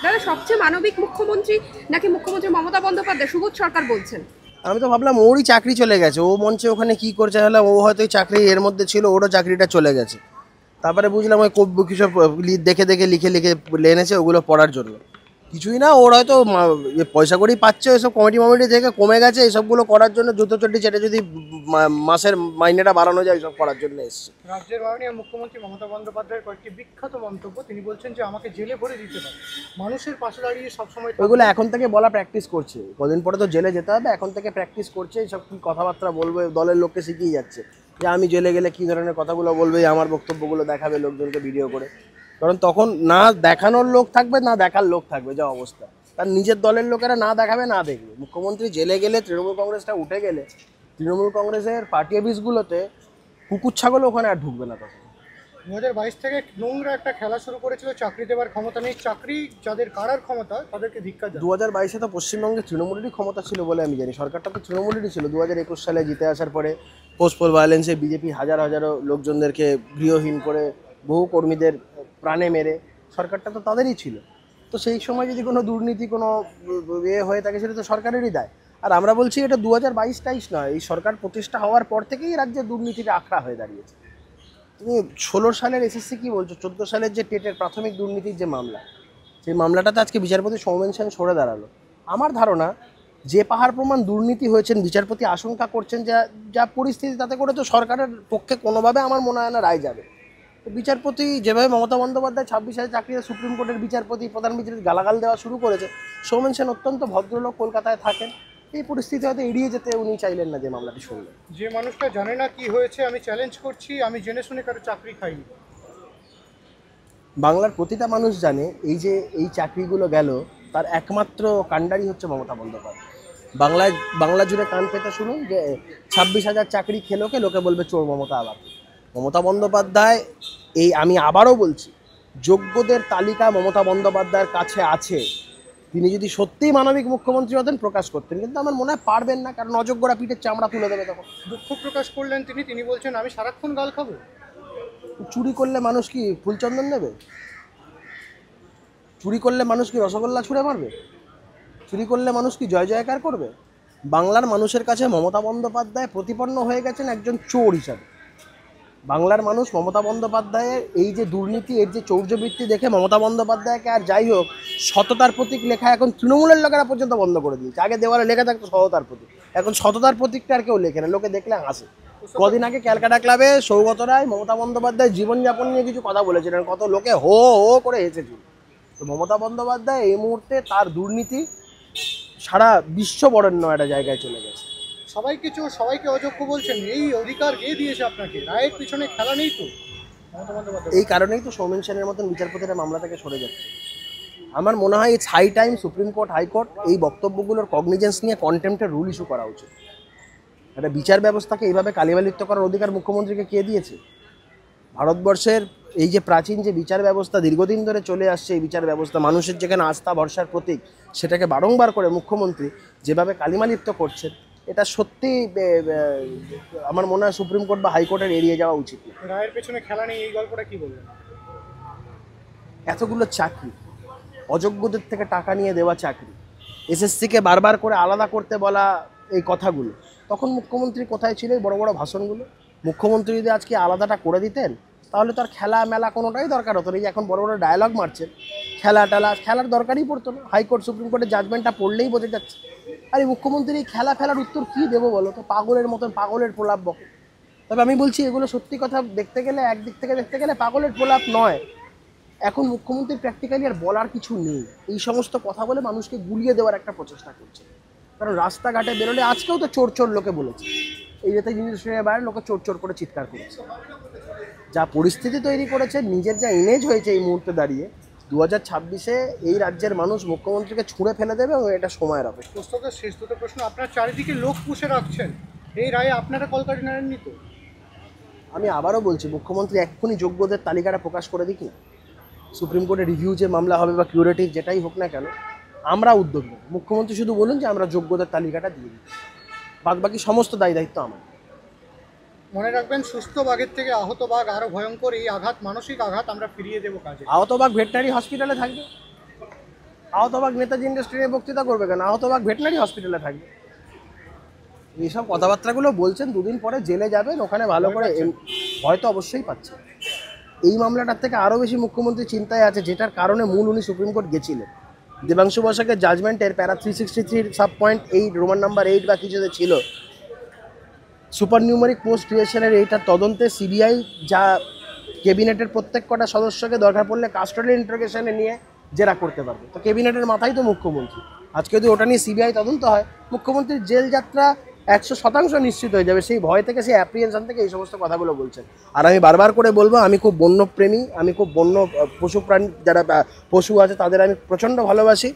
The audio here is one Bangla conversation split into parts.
দাদা সবচেয়ে মানবিক মুখ্যমন্ত্রী নাকি মুখ্যমন্ত্রী মমতা বন্দ্যোপাধ্যায় সুবোধ সরকার বলছেন? আমি তো ভাবলাম ওরই চাকরি চলে গেছে, ও মঞ্চে ওখানে কি করছে, হলে ও হয়তো এই চাকরি এর মধ্যে ছিল, ওরও চাকরিটা চলে গেছে। তারপরে বুঝলাম ওই কিছু দেখে দেখে লিখে লিখে এনেছে ওগুলো পড়ার জন্য। কিছুই না, ওর হয়তো পয়সা করেই পাচ্ছে, ওইসব কমিটি মমিটি থেকে কমে গেছে, এইসবগুলো করার জন্য জুতো চটি চেটে যদি মাসের মাইনেটা বাড়ানো যায় এইসব করার জন্য এসছে। রাজ্যের মাননীয় মুখ্যমন্ত্রী মমতা বন্দ্যোপাধ্যায়ের কয়েকটি বিখ্যাত মন্তব্য, তিনি বলছেন যে আমাকে জেলে ভরে দিতে পারে, মানুষের পাশে দাঁড়িয়ে সবসময় ওইগুলো এখন থেকে বলা প্র্যাকটিস করছে, কদিন পরে তো জেলে যেতে হবে, এখন থেকে প্র্যাকটিস করছে এইসব কী কথাবার্তা বলবে, দলের লোককে শিখিয়ে যাচ্ছে যে আমি জেলে গেলে কী ধরনের কথাগুলো বলবে, আমার বক্তব্যগুলো দেখাবে লোকজনকে ভিডিও করে। কারণ তখন না দেখানোর লোক থাকবে না দেখার লোক থাকবে, যা অবস্থা। তার নিজের দলের লোকেরা না দেখাবে না দেখবে। মুখ্যমন্ত্রী জেলে গেলে, তৃণমূল কংগ্রেসটা উঠে গেলে, তৃণমূল কংগ্রেসের পার্টি অফিসগুলোতে কুকুর ছাগল ওখানে আর ঢুকবে না তখন। 2022 থেকে নোংরা একটা খেলা শুরু করেছিল, চাকরি দেওয়ার ক্ষমতা নেই, চাকরি যাদের কারার ক্ষমতা তাদেরকে ধিক্কার জানাই। 2022-এ তো পশ্চিমবঙ্গে তৃণমূলেরই ক্ষমতা ছিল বলে আমি জানি, সরকারটা তো তৃণমূলেরই ছিল। 2021 সালে জিতে আসার পরে পোস্টপোল ভায়োলেন্সে বিজেপি হাজার হাজারো লোকজনদেরকে গৃহহীন করে, বহু কর্মীদের প্রাণে মেরে, সরকারটা তো তাদেরই ছিল। তো সেই সময় যদি কোনো দুর্নীতি, কোনো হয়ে থাকে, সেটা তো সরকারেরই দায়। আর আমরা বলছি এটা 2022-23 নয়, এই সরকার প্রতিষ্ঠা হওয়ার পর থেকেই রাজ্যে দুর্নীতিটা আখড়া হয়ে দাঁড়িয়েছে। তুমি 16 সালের এসএসসি কী বলছো, 14 সালের যে টেটের প্রাথমিক দুর্নীতির যে মামলা, সেই মামলাটাতে আজকে বিচারপতি সৌমেন সেন সরে দাঁড়ালো। আমার ধারণা যে পাহাড় প্রমাণ দুর্নীতি হয়েছেন, বিচারপতি আশঙ্কা করছেন যা যা পরিস্থিতি, তাতে করে তো সরকারের পক্ষে কোনোভাবে আমার মনে হয় না রায় যাবে। তো বিচারপতি যেভাবে মমতা বন্দ্যোপাধ্যায় 26,000 চাকরিতে সুপ্রিম কোর্টের বিচারপতি, প্রধান বিচারপতি গালাগাল দেওয়া শুরু করেছে, সৌমেন সেন অত্যন্ত ভদ্রলোক, কলকাতায় থাকেন, এই পরিস্থিতি হয়তো এড়িয়ে যেতে উনি চাইলেন না যে মামলাটি শুনলেন। যে মানুষটা জানে না কি হয়েছে, আমি চ্যালেঞ্জ করছি, আমি জেনে শুনে কারো চাকরি খাইনি। বাংলার প্রতিটা মানুষ জানে এই যে এই চাকরিগুলো গেল, তার একমাত্র কাণ্ডারি হচ্ছে মমতা বন্দ্যোপাধ্যায়। বাংলা জুড়ে কান পেতে শুনুন যে 26,000 চাকরি খেলোকে লোকে বলবে চোর মমতা। আবার মমতা বন্দ্যোপাধ্যায়, এই আমি আবারও বলছি, যোগ্যদের তালিকা মমতা বন্দ্যোপাধ্যায়ের কাছে আছে। তিনি যদি সত্যিই মানবিক মুখ্যমন্ত্রী হতেন প্রকাশ করতেন, কিন্তু আমার মনে হয় পারবেন না, কারণ অযোগ্যরা পিঠের চামড়া তুলে দেবে তখন। দুঃখ প্রকাশ করলেন তিনি বলছেন আমি সারাক্ষণ গাল খাবো। চুরি করলে মানুষ কি ফুলচন্দন দেবে? চুরি করলে মানুষ কি রসগোল্লা ছুঁড়ে মারবে? চুরি করলে মানুষ কি জয় জয়কার করবে? বাংলার মানুষের কাছে মমতা বন্দ্যোপাধ্যায় প্রতিপন্ন হয়ে গেছেন একজন চোর হিসাবে। বাংলার মানুষ মমতা বন্দ্যোপাধ্যায়ের এই যে দুর্নীতি, এর যে চৌর্যবৃত্তি দেখে মমতা বন্দ্যোপাধ্যায়কে আর যাই হোক সততার প্রতীক লেখা এখন তৃণমূলের লোকেরা পর্যন্ত বন্ধ করে দিয়েছে। আগে দেওয়ালে লেখা থাকতো সততার প্রতীক, এখন সততার প্রতীকটা আর কেউ লেখে না, লোকে দেখলে হাসে। কদিন আগে ক্যালকাটা ক্লাবে সৌগত রায় মমতা বন্দ্যোপাধ্যায়ের জীবনযাপন নিয়ে কিছু কথা বলেছিলেন, কত লোকে হো হো করে হেসেছিল। তো মমতা বন্দ্যোপাধ্যায় এই মুহূর্তে তার দুর্নীতি সারা বিশ্ব বরেণ্য একটা জায়গায় চলে গেছে। সবাইকে অযোগ্য বলছেন, এই অধিকার কে দিয়েছে আপনাকে? রায়ের পিছনে খেলা নেই তো মমতা বন্দ্যোপাধ্যায়? এই কারণেই তো সৌমেন সেনের মতন বিচারপতিরা মামলা থেকে সরে যাচ্ছে। আমার মনে হয় it's high time supreme court, high court এই বক্তব্যগুলোর কগনিজেন্স নিয়ে কন্টেম্পটের রুল ইস্যু করা উচিত। একটা বিচার ব্যবস্থাকে এইভাবে কালিমালিপ্ত করার অধিকার মুখ্যমন্ত্রীকে কে দিয়েছে? ভারতবর্ষের এই যে প্রাচীন যে বিচার ব্যবস্থা দীর্ঘদিন ধরে চলে আসছে, এই বিচার ব্যবস্থা মানুষের যেখানে আস্থা ভরসার প্রতীক, সেটাকে বারংবার করে মুখ্যমন্ত্রী যেভাবে কালিমালিপ্ত করছেন, এটা সত্যি আমার মনে হয় সুপ্রিম কোর্ট বা হাইকোর্টের এড়িয়ে যাওয়া উচিত। রায়ের পেছনে খেলা নেই, এই গল্পটা কি বলবেন? এতগুলো চাকরি, অযোগ্যদের থেকে টাকা নিয়ে দেওয়া চাকরি, এসএসসিকে বারবার করে আলাদা করতে বলা, এই কথাগুলো তখন মুখ্যমন্ত্রী কোথায় ছিল? বড় বড় ভাষণগুলো। মুখ্যমন্ত্রী যদি আজকে আলাদাটা করে দিতেন তাহলে তো আর খেলা মেলা কোনোটাই দরকার হতো না। এই এখন বড় বড় ডায়লগ মারছেন, খেলার দরকারই পড়তো না। হাইকোর্ট সুপ্রিম কোর্টের জাজমেন্টটা পড়লেই বোঝা যাচ্ছে। আর এই মুখ্যমন্ত্রী এই ফেলার উত্তর কী দেবো বলো তো? পাগলের মতন পাগলের প্রলাপ বকে। তবে আমি বলছি এগুলো সত্যি কথা দেখতে গেলে, একদিক থেকে দেখতে গেলে পাগলের প্রলাপ নয়। এখন মুখ্যমন্ত্রীর প্র্যাকটিক্যালি আর বলার কিছু নেই, এই সমস্ত কথা বলে মানুষকে গুলিয়ে দেওয়ার একটা প্রচেষ্টা করছে। কারণ রাস্তাঘাটে বেরোলে, আজকেও তো চোর চোর লোকে বলেছে, এই যাতে জিনিসের বাইরে লোকে চোর চোর করে চিৎকার করেছে। যা পরিস্থিতি তৈরি করেছে, নিজের যা ইমেজ হয়েছে এই মুহূর্তে দাঁড়িয়ে, 2026-এ এই রাজ্যের মানুষ মুখ্যমন্ত্রীকে ছুঁড়ে ফেলে দেবে এবং এটা সময়ের অপেক্ষা। পুস্তকের শেষ দুটো প্রশ্ন, আপনার চারিদিকে লোক পুষে রাখছেন, এই রায়ে আপনারা কলকাঠি নাড়েননি তো? আমি আবারও বলছি, মুখ্যমন্ত্রী এক্ষুনি যোগ্যদের তালিকাটা প্রকাশ করে দিক না। সুপ্রিম কোর্টে রিভিউ যে মামলা হবে বা কিউরেটিভ যেটাই হোক না কেন, আমরা উদ্যোগ নেব। মুখ্যমন্ত্রী শুধু বলুন যে আমরা যোগ্যদের তালিকাটা দিয়ে দিই, বাকি সমস্ত দায় দায়িত্ব আমার। মনে রাখবেন, সুস্থ বাঘের থেকে আহত বাঘ আরো ভয়ঙ্কর। এই আঘাত মানসিক আঘাত, আমরা ফিরিয়ে দেবো কাজে। আহত বাঘ ভেটেরিনারি হসপিটালে থাকবে। আহতবাগ নেতাজি ইন্ডাস্ট্রি নিয়ে বক্তৃতা করবে কেন? আহতবাগ ভেটেনারি হসপিটালে থাকবে। এইসব কথাবার্তাগুলো বলছেন, দুদিন পরে জেলে যাবেন, ওখানে ভালো করে হয়তো অবশ্যই পাচ্ছে। এই মামলাটার থেকে আরও বেশি মুখ্যমন্ত্রী চিন্তায় আছে, যেটার কারণে মূল উনি সুপ্রিম কোর্ট গেছিলেন। দেবাংশু বসাকের জাজমেন্টের প্যারা 363 সাব.8 রোমান নাম্বার 8 বা কিছুতে ছিল, সুপার নিউমারিক পোস্ট ক্রিয়েশনের এইটার তদন্তে সিবিআই যা ক্যাবিনেটের প্রত্যেক কটা সদস্যকে দরকার পড়লে কাস্টোডিয়াল ইন্টারোগেশনে নিয়ে জেরা করতে পারবে। তো ক্যাবিনেটের মাথায় তো মুখ্যমন্ত্রী। আজকে যদি ওটা নিয়ে সিবিআই তদন্ত হয়, মুখ্যমন্ত্রীর জেল যাত্রা 100% নিশ্চিত হয়ে যাবে। সেই ভয় থেকে, সেই অ্যাপ্রিহেনশন থেকে এই সমস্ত কথাগুলো বলছেন। আর আমি বারবার করে বলবো, আমি খুব বন্যপ্রেমী, আমি খুব বন্য পশু প্রাণী, যারা পশু আছে তাদের আমি প্রচণ্ড ভালোবাসি।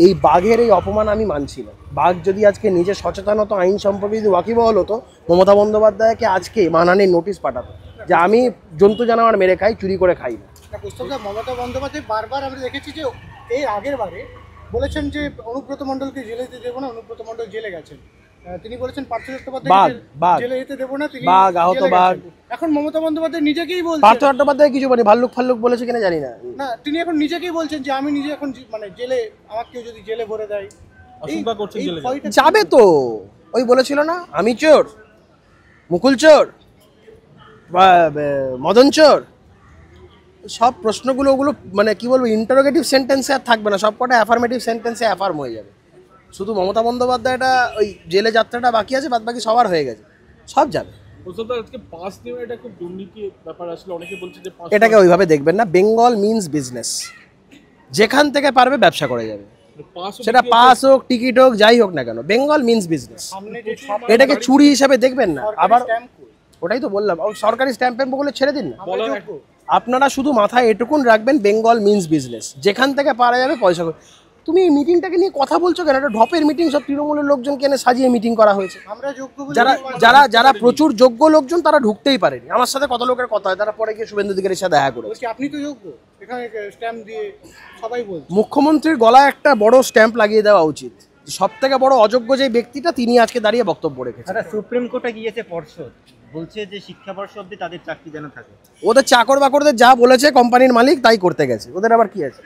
এই বাঘের এই অপমান আমি মানছি না। বাঘ যদি আজকে নিজে সচেতন হতো, আইন সম্পর্কে যদি ওয়াকিবহল হতো, মমতা বন্দ্যোপাধ্যায়কে আজকে মানহানির নোটিশ পাঠাতো যে আমি জন্তু জানোয়ার মেরে খাই, চুরি করে খাই না। কৌস্তবদা, মমতা বন্দ্যোপাধ্যায় বারবার আমরা দেখেছি যে এর আগের বারে বলেছেন যে অনুব্রত মণ্ডলকে জেলে যেতে দেবো না, অনুব্রত মণ্ডল জেলে গেছেন। তিনি বলেছেন পার্থ চট্টোপাধ্যায় জেলে যেতে দেবো না, তিনি বাঘ, আহত জেলে বাঘ। গেছেন। এখন মমতা বন্দ্যোপাধ্যায় নিজেকেই বলছেন, পার্থ চট্টোপাধ্যায় কিছু বলে, ভাল্লুক ফাল্লুক বলেছে কিনা জানি না। না, তিনি এখন নিজেকেই বলছেন যে আমি নিজে এখন মানে জেলে, আমার কেউ যদি জেলে ভরে দেয়, যাবে তো। ওই বলেছিল না, আমি চোর, মুকুল চোর, মদন চোর, সব প্রশ্নগুলো ওগুলো মানে কি বলবো, ইন্টারোগেটিভ সেন্টেন্সে আর থাকবে না, সব কটা অ্যাফার্মেটিভ সেন্টেন্সে অ্যাফার্ম হয়ে যাবে। শুধু মমতা বন্দ্যোপাধ্যায়টা ওই জেলে যাত্রাটা বাকি আছে, বাদ বাকি সবার হয়ে গেছে, সব যাবে। এটাকে ওইভাবে দেখবেন না। বেঙ্গল মিনস বিজনেস, যেখান থেকে পারবে ব্যবসা করে যাবে, সেটা পাস হোক, টিকিট হোক, যাই হোক না কেন, বেঙ্গল মিনস বিজনেস। এটাকে চুরি হিসাবে দেখবেন না। আবার ওটাই তো বললাম, সরকারি স্ট্যাম্প বলে ছেড়ে দিন না। আপনারা শুধু মাথায় এটুকুন রাখবেন, বেঙ্গল মিনস বিজনেস, যেখান থেকে পারা যাবে পয়সা। তুমি এই মিটিংটাকে নিয়ে কথা বলছো কেন? একটা ঢপের মিটিং, সব তৃণমূলের লোকজনকে এনে সাজিয়ে মিটিং করা হয়েছে। যারা যারা যারা প্রচুর যোগ্য লোকজন, তারা ঢুকতেই পারেনি। আমার সাথে কত লোকের কথা হয়, তারা পরে গিয়ে শুভেন্দু অধিকারীর সাথে দেখা করে। আপনি তো যোগ্য, এখানে স্ট্যাম্প দিয়ে সবাই বলছে। মুখ্যমন্ত্রীর গলায় একটা বড় স্ট্যাম্প লাগিয়ে দেওয়া উচিত। সব থেকে বড় অযোগ্য যে ব্যক্তিটা, তিনি আজকে দাঁড়িয়ে বক্তব্য রেখেছেন। সুপ্রিম কোর্টে গিয়েছে পর্ষদ, বলছে যে শিক্ষা পর্ষদ তাদের চাকরি যেন থাকে। ওদের চাকর বাকরদের যা বলেছে কোম্পানির মালিক, তাই করতে গেছে। ওদের আবার কি আছে?